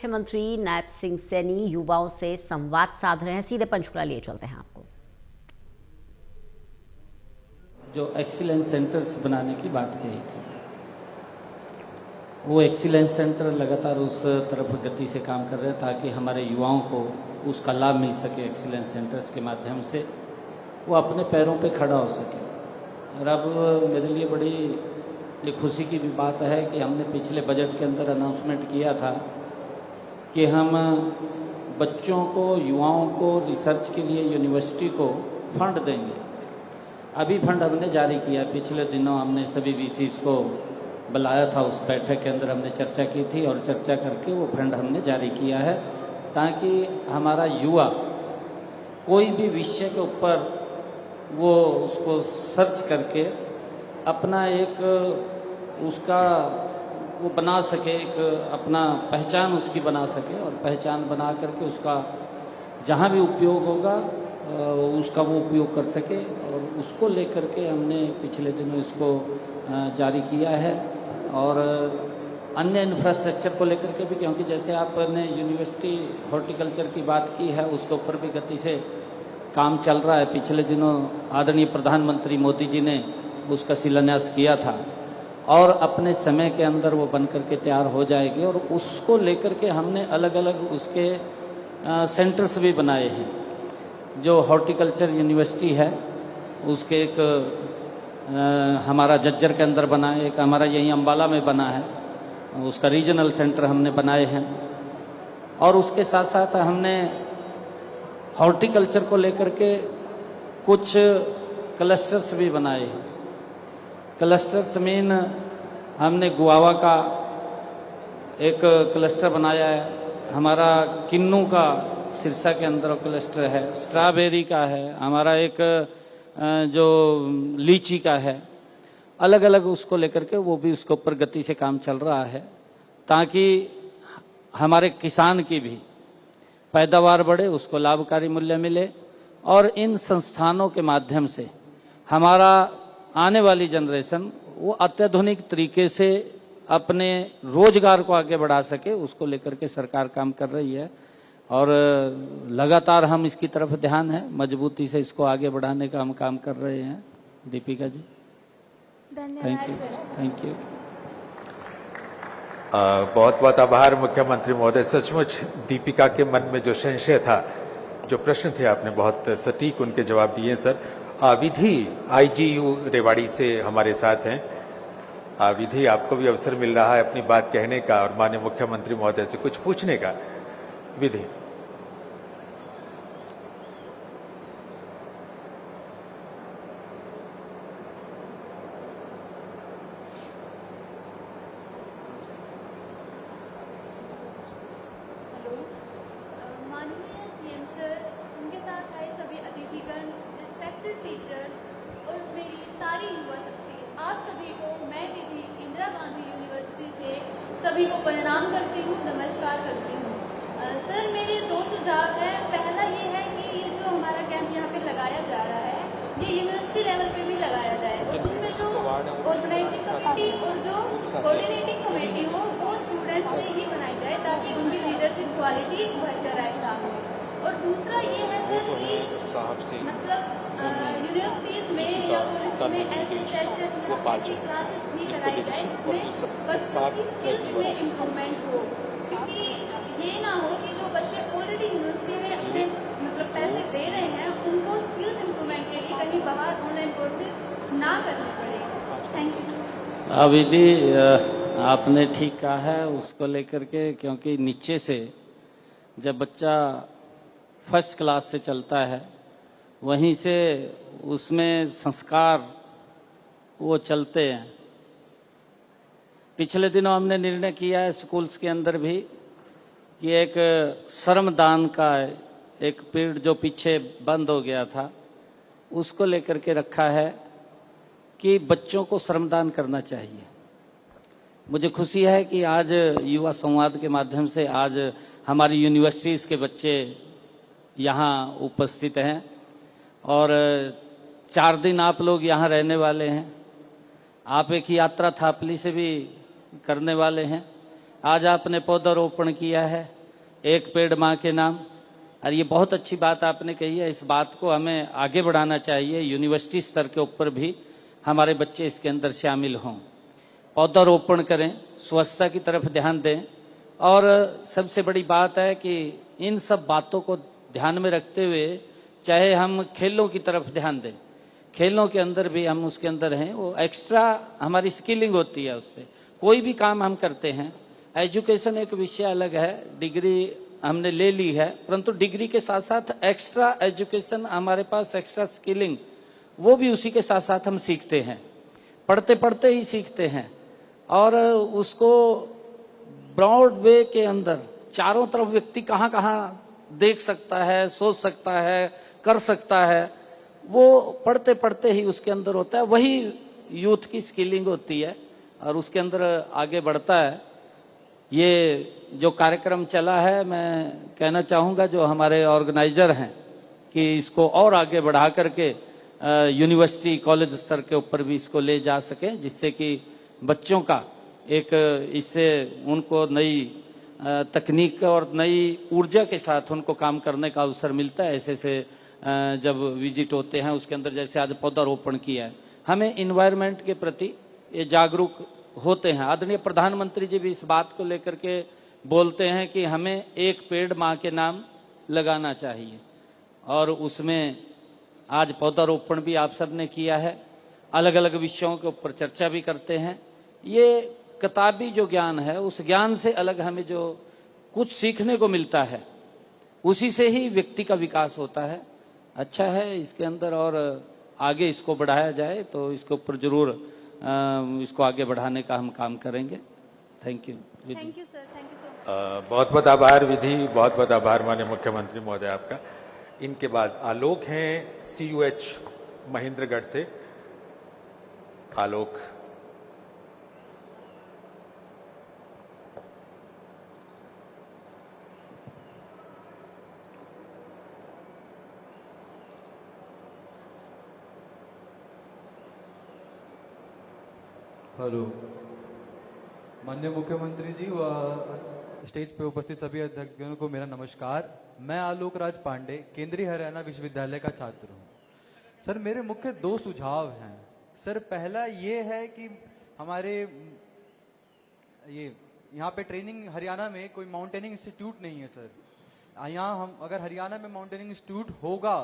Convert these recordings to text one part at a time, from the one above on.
मुख्यमंत्री नायब सिंह सैनी युवाओं से संवाद साध रहे हैं। सीधे पंचकुला लिए चलते हैं आपको। जो एक्सीलेंस सेंटर्स बनाने की बात कही थी, वो एक्सीलेंस सेंटर लगातार उस तरफ गति से काम कर रहे हैं ताकि हमारे युवाओं को उसका लाभ मिल सके। एक्सीलेंस सेंटर्स के माध्यम से वो अपने पैरों पे खड़ा हो सके। और अब मेरे लिए बड़ी ये खुशी की भी बात है कि हमने पिछले बजट के अंदर अनाउंसमेंट किया था कि हम बच्चों को, युवाओं को रिसर्च के लिए यूनिवर्सिटी को फंड देंगे। अभी फंड हमने जारी किया। पिछले दिनों हमने सभी वीसीज को बुलाया था, उस बैठक के अंदर हमने चर्चा की थी और चर्चा करके वो फंड हमने जारी किया है ताकि हमारा युवा कोई भी विषय के ऊपर वो उसको सर्च करके अपना एक उसका वो बना सके, एक अपना पहचान उसकी बना सके और पहचान बना करके उसका जहाँ भी उपयोग होगा उसका वो उपयोग कर सके। और उसको लेकर के हमने पिछले दिनों इसको जारी किया है। और अन्य इंफ्रास्ट्रक्चर को लेकर के भी, क्योंकि जैसे आपने यूनिवर्सिटी हॉर्टिकल्चर की बात की है, उसके ऊपर भी गति से काम चल रहा है। पिछले दिनों आदरणीय प्रधानमंत्री मोदी जी ने उसका शिलान्यास किया था और अपने समय के अंदर वो बन करके तैयार हो जाएगी। और उसको लेकर के हमने अलग अलग उसके सेंटर्स भी बनाए हैं। जो हॉर्टिकल्चर यूनिवर्सिटी है उसके एक हमारा जज्जर के अंदर बना है, एक हमारा यहीं अम्बाला में बना है, उसका रीजनल सेंटर हमने बनाए हैं। और उसके साथ साथ हमने हॉर्टिकल्चर को लेकर के कुछ क्लस्टर्स भी बनाए हैं। क्लस्टर्स मीन हमने गुआवा का एक क्लस्टर बनाया है, हमारा किन्नू का सिरसा के अंदर क्लस्टर है, स्ट्रॉबेरी का है, हमारा एक जो लीची का है। अलग अलग उसको लेकर के वो भी उसके ऊपर गति से काम चल रहा है ताकि हमारे किसान की भी पैदावार बढ़े, उसको लाभकारी मूल्य मिले। और इन संस्थानों के माध्यम से हमारा आने वाली जनरेशन वो अत्याधुनिक तरीके से अपने रोजगार को आगे बढ़ा सके, उसको लेकर के सरकार काम कर रही है। और लगातार हम इसकी तरफ ध्यान है, मजबूती से इसको आगे बढ़ाने का हम काम कर रहे हैं। दीपिका जी, धन्यवाद। Thank you. बहुत बहुत आभार मुख्यमंत्री महोदय। सचमुच दीपिका के मन में जो संशय था, जो प्रश्न थे, आपने बहुत सटीक उनके जवाब दिए सर। विधि आईजीयू रेवाड़ी से हमारे साथ हैं। विधि, आपको भी अवसर मिल रहा है अपनी बात कहने का और माननीय मुख्यमंत्री महोदय से कुछ पूछने का। विधि, माननीय सीएम सर, उनके साथ आए सभी अतिथिगण, रिस्पेक्टेड टीचर्स और मेरी सारी युवा शक्ति, आप सभी को मैं विधि इंदिरा गांधी यूनिवर्सिटी से सभी को प्रणाम करती हूँ, नमस्कार करती हूँ। सर, मेरे दो सुझाव हैं। पहला ये है कि ये जो हमारा कैंप यहाँ पे लगाया जा रहा है, ये यूनिवर्सिटी लेवल पे भी लगाया जाए और उसमें जो ऑर्गेनाइजिंग कमेटी और जो कोऑर्डिनेटिंग कमेटी हो वो स्टूडेंट्स से ही बनाई जाए ताकि उनकी लीडरशिप क्वालिटी बेहतर आए सामने। और दूसरा ये है सर कि मतलब यूनिवर्सिटीज में या कॉलेज में ऐसे सेशन या ऐसी क्लासेस भी कराई जाए जिसमें बच्चों की स्किल्स में इम्प्रूवमेंट हो। क्योंकि ये ना हो कि जो बच्चे ऑलरेडी यूनिवर्सिटी में अपने मतलब पैसे दे रहे हैं उनको स्किल्स इम्प्रूवमेंट के लिए कहीं बाहर ऑनलाइन कोर्सेज ना करने पड़े। Thank you. विधि, आपने ठीक कहा है उसको लेकर के, क्योंकि नीचे से जब बच्चा फर्स्ट क्लास से चलता है वहीं से उसमें संस्कार वो चलते हैं। पिछले दिनों हमने निर्णय किया है स्कूल्स के अंदर भी कि एक श्रमदान का एक पीरियड जो पीछे बंद हो गया था उसको लेकर के रखा है कि बच्चों को श्रमदान करना चाहिए। मुझे खुशी है कि आज युवा संवाद के माध्यम से आज हमारी यूनिवर्सिटीज़ के बच्चे यहाँ उपस्थित हैं और 4 दिन आप लोग यहाँ रहने वाले हैं। आप एक यात्रा थापली से भी करने वाले हैं। आज आपने पौधारोपण किया है, एक पेड़ माँ के नाम, और ये बहुत अच्छी बात आपने कही है। इस बात को हमें आगे बढ़ाना चाहिए, यूनिवर्सिटी स्तर के ऊपर भी हमारे बच्चे इसके अंदर शामिल हों, पौधारोपण करें, स्वच्छता की तरफ ध्यान दें। और सबसे बड़ी बात है कि इन सब बातों को ध्यान में रखते हुए चाहे हम खेलों की तरफ ध्यान दें, खेलों के अंदर भी हम उसके अंदर हैं, वो एक्स्ट्रा हमारी स्किलिंग होती है, उससे कोई भी काम हम करते हैं। एजुकेशन एक विषय अलग है, डिग्री हमने ले ली है, परंतु डिग्री के साथ साथ एक्स्ट्रा एजुकेशन, हमारे पास एक्स्ट्रा स्किलिंग, वो भी उसी के साथ साथ हम सीखते हैं, पढ़ते पढ़ते ही सीखते हैं। और उसको ब्रॉड वे के अंदर चारों तरफ व्यक्ति कहाँ कहाँ देख सकता है, सोच सकता है, कर सकता है, वो पढ़ते पढ़ते ही उसके अंदर होता है। वही यूथ की स्किलिंग होती है और उसके अंदर आगे बढ़ता है। ये जो कार्यक्रम चला है, मैं कहना चाहूँगा जो हमारे ऑर्गेनाइजर हैं कि इसको और आगे बढ़ा करके यूनिवर्सिटी कॉलेज स्तर के ऊपर भी इसको ले जा सकें, जिससे कि बच्चों का एक इससे उनको नई तकनीक और नई ऊर्जा के साथ उनको काम करने का अवसर मिलता है। ऐसे जब विजिट होते हैं उसके अंदर, जैसे आज पौधारोपण किया है, हमें इन्वायरमेंट के प्रति ये जागरूक होते हैं। आदरणीय प्रधानमंत्री जी भी इस बात को लेकर के बोलते हैं कि हमें एक पेड़ माँ के नाम लगाना चाहिए, और उसमें आज पौधारोपण भी आप सब ने किया है। अलग अलग विषयों के ऊपर चर्चा भी करते हैं। ये किताबी जो ज्ञान है, उस ज्ञान से अलग हमें जो कुछ सीखने को मिलता है, उसी से ही व्यक्ति का विकास होता है। अच्छा है इसके अंदर, और आगे इसको बढ़ाया जाए तो इसके ऊपर जरूर इसको आगे बढ़ाने का हम काम करेंगे। Thank you. Thank you sir, thank you so much. बहुत बहुत आभार विधि, बहुत बहुत आभार माननीय मुख्यमंत्री महोदय आपका। इनके बाद आलोक हैं CUH महेंद्रगढ़ से। आलोक। हेलो, माननीय मुख्यमंत्री जी व स्टेज पे उपस्थित सभी अध्यक्षगणों को मेरा नमस्कार। मैं आलोक राज पांडे केंद्रीय हरियाणा विश्वविद्यालय का छात्र हूँ। सर, मेरे मुख्य 2 सुझाव हैं। सर, पहला ये है कि हमारे यहाँ पे ट्रेनिंग, हरियाणा में कोई माउंटेनिंग इंस्टीट्यूट नहीं है सर। यहाँ हम अगर हरियाणा में माउंटेनिंग इंस्टीट्यूट होगा,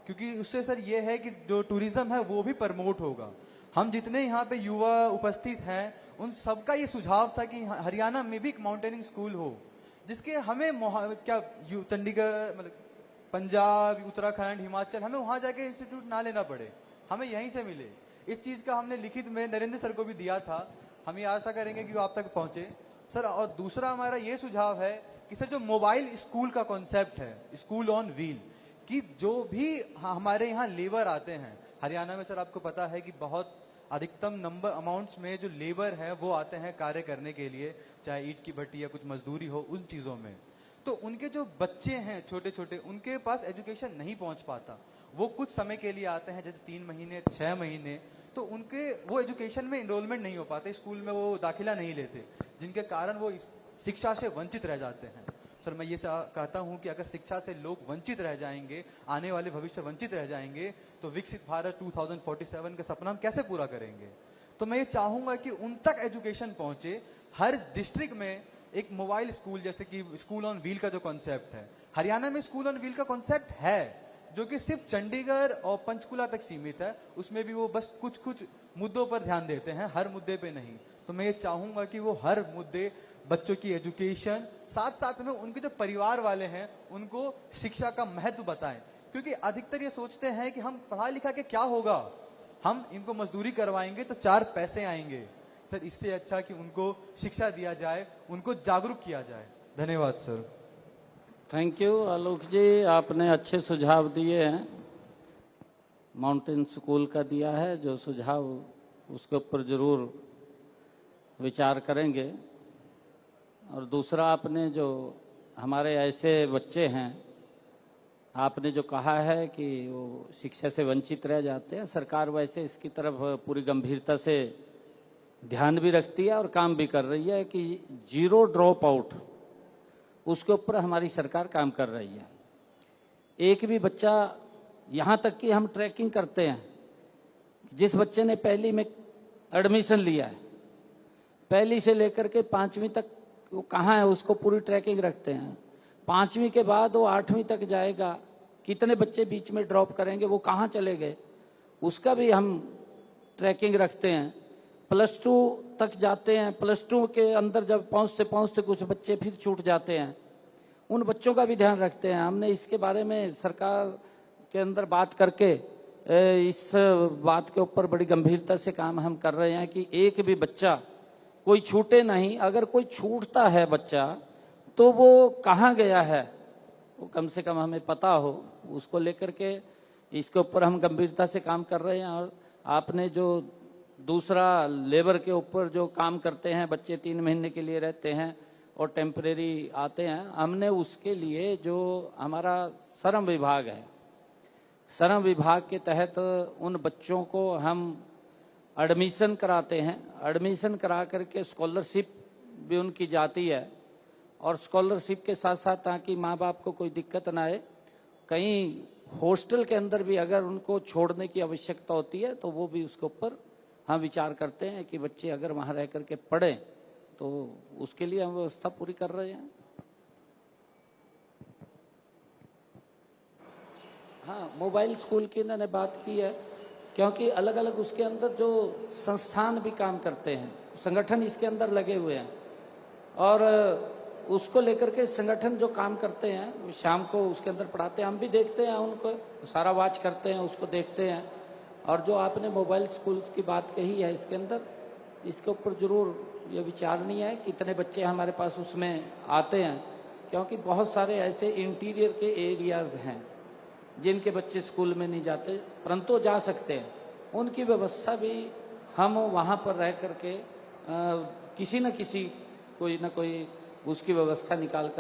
क्योंकि उससे सर ये है कि जो टूरिज्म है वो भी प्रमोट होगा। हम जितने यहाँ पे युवा उपस्थित हैं, उन सबका ये सुझाव था कि हरियाणा में भी एक माउंटेनिंग स्कूल हो, जिसके हमें चंडीगढ़, मतलब पंजाब, उत्तराखंड, हिमाचल, हमें वहां जाके इंस्टीट्यूट ना लेना पड़े, हमें यहीं से मिले। इस चीज का हमने लिखित में नरेंद्र सर को भी दिया था। हम ये आशा करेंगे कि वो आप तक पहुंचे सर। और दूसरा हमारा ये सुझाव है कि सर, जो मोबाइल स्कूल का कॉन्सेप्ट है, स्कूल ऑन व्हील, कि जो भी हमारे यहाँ लेबर आते हैं हरियाणा में, सर आपको पता है कि बहुत अधिकतम नंबर अमाउंट्स में जो लेबर है वो आते हैं कार्य करने के लिए, चाहे ईंट की भट्टी या कुछ मजदूरी हो, उन चीजों में। तो उनके जो बच्चे हैं छोटे छोटे, उनके पास एजुकेशन नहीं पहुंच पाता। वो कुछ समय के लिए आते हैं, जैसे 3 महीने 6 महीने, तो उनके वो एजुकेशन में इनरोलमेंट नहीं हो पाते, स्कूल में वो दाखिला नहीं लेते, जिनके कारण वो शिक्षा से वंचित रह जाते हैं। सर, मैं ये कहता हूं कि अगर शिक्षा से लोग वंचित रह जाएंगे, आने वाले भविष्य वंचित रह जाएंगे, तो विकसित भारत 2047 का सपना हम कैसे पूरा करेंगे। तो मैं ये चाहूंगा कि उन तक एजुकेशन पहुंचे। हर डिस्ट्रिक्ट में एक मोबाइल स्कूल, जैसे कि स्कूल ऑन व्हील का जो कॉन्सेप्ट है, हरियाणा में स्कूल ऑन व्हील का कॉन्सेप्ट है, जो कि सिर्फ चंडीगढ़ और पंचकुला तक सीमित है। उसमें भी वो बस कुछ कुछ मुद्दों पर ध्यान देते हैं, हर मुद्दे पे नहीं। तो मैं ये चाहूंगा कि वो हर मुद्दे, बच्चों की एजुकेशन, साथ साथ में उनके जो परिवार वाले हैं उनको शिक्षा का महत्व बताएं। क्योंकि अधिकतर ये सोचते हैं कि हम पढ़ा लिखा के क्या होगा, हम इनको मजदूरी करवाएंगे तो 4 पैसे आएंगे। सर, इससे अच्छा कि उनको शिक्षा दिया जाए, उनको जागरूक किया जाए। धन्यवाद सर। थैंक यू आलोक जी, आपने अच्छे सुझाव दिए हैं। माउंटेन स्कूल का दिया है जो सुझाव, उसके ऊपर जरूर विचार करेंगे। और दूसरा, आपने जो हमारे ऐसे बच्चे हैं, आपने जो कहा है कि वो शिक्षा से वंचित रह जाते हैं, सरकार वैसे इसकी तरफ पूरी गंभीरता से ध्यान भी रखती है और काम भी कर रही है कि जीरो ड्रॉप आउट, उसके ऊपर हमारी सरकार काम कर रही है। एक भी बच्चा, यहाँ तक कि हम ट्रैकिंग करते हैं, जिस बच्चे ने पहली में एडमिशन लिया है, पहली से लेकर के 5वीं तक वो कहाँ है उसको पूरी ट्रैकिंग रखते हैं। 5वीं के बाद वो 8वीं तक जाएगा, कितने बच्चे बीच में ड्रॉप करेंगे, वो कहाँ चले गए, उसका भी हम ट्रैकिंग रखते हैं। +2 तक जाते हैं, +2 के अंदर जब पहुँचते कुछ बच्चे फिर छूट जाते हैं, उन बच्चों का भी ध्यान रखते हैं। हमने इसके बारे में सरकार के अंदर बात करके इस बात के ऊपर बड़ी गंभीरता से काम हम कर रहे हैं कि एक भी बच्चा कोई छूटे नहीं। अगर कोई छूटता है बच्चा तो वो कहाँ गया है वो कम से कम हमें पता हो, उसको लेकर के इसके ऊपर हम गंभीरता से काम कर रहे हैं। और आपने जो दूसरा लेबर के ऊपर जो काम करते हैं, बच्चे 3 महीने के लिए रहते हैं और टेम्परेरी आते हैं, हमने उसके लिए जो हमारा श्रम विभाग है, श्रम विभाग के तहत उन बच्चों को हम एडमिशन कराते हैं। एडमिशन करा करके स्कॉलरशिप भी उनकी जाती है, और स्कॉलरशिप के साथ साथ ताकि माँ बाप को कोई दिक्कत ना आए, कहीं हॉस्टल के अंदर भी अगर उनको छोड़ने की आवश्यकता होती है तो वो भी उसके ऊपर हम विचार करते हैं कि बच्चे अगर वहाँ रह करके पढ़ें, तो उसके लिए हम व्यवस्था पूरी कर रहे हैं। हाँ, मोबाइल स्कूल की इन्होंने बात की है, क्योंकि अलग अलग उसके अंदर जो संस्थान भी काम करते हैं, संगठन इसके अंदर लगे हुए हैं, और उसको लेकर के संगठन जो काम करते हैं वो शाम को उसके अंदर पढ़ाते हैं। हम भी देखते हैं उनको, सारा वॉच करते हैं, उसको देखते हैं। और जो आपने मोबाइल स्कूल्स की बात कही है, इसके अंदर इसके ऊपर जरूर ये विचारणीय है कि कितने बच्चे हमारे पास उसमें आते हैं, क्योंकि बहुत सारे ऐसे इंटीरियर के एरियाज हैं जिनके बच्चे स्कूल में नहीं जाते परंतु जा सकते हैं। उनकी व्यवस्था भी हम वहाँ पर रह करके किसी न किसी कोई ना कोई उसकी व्यवस्था निकाल कर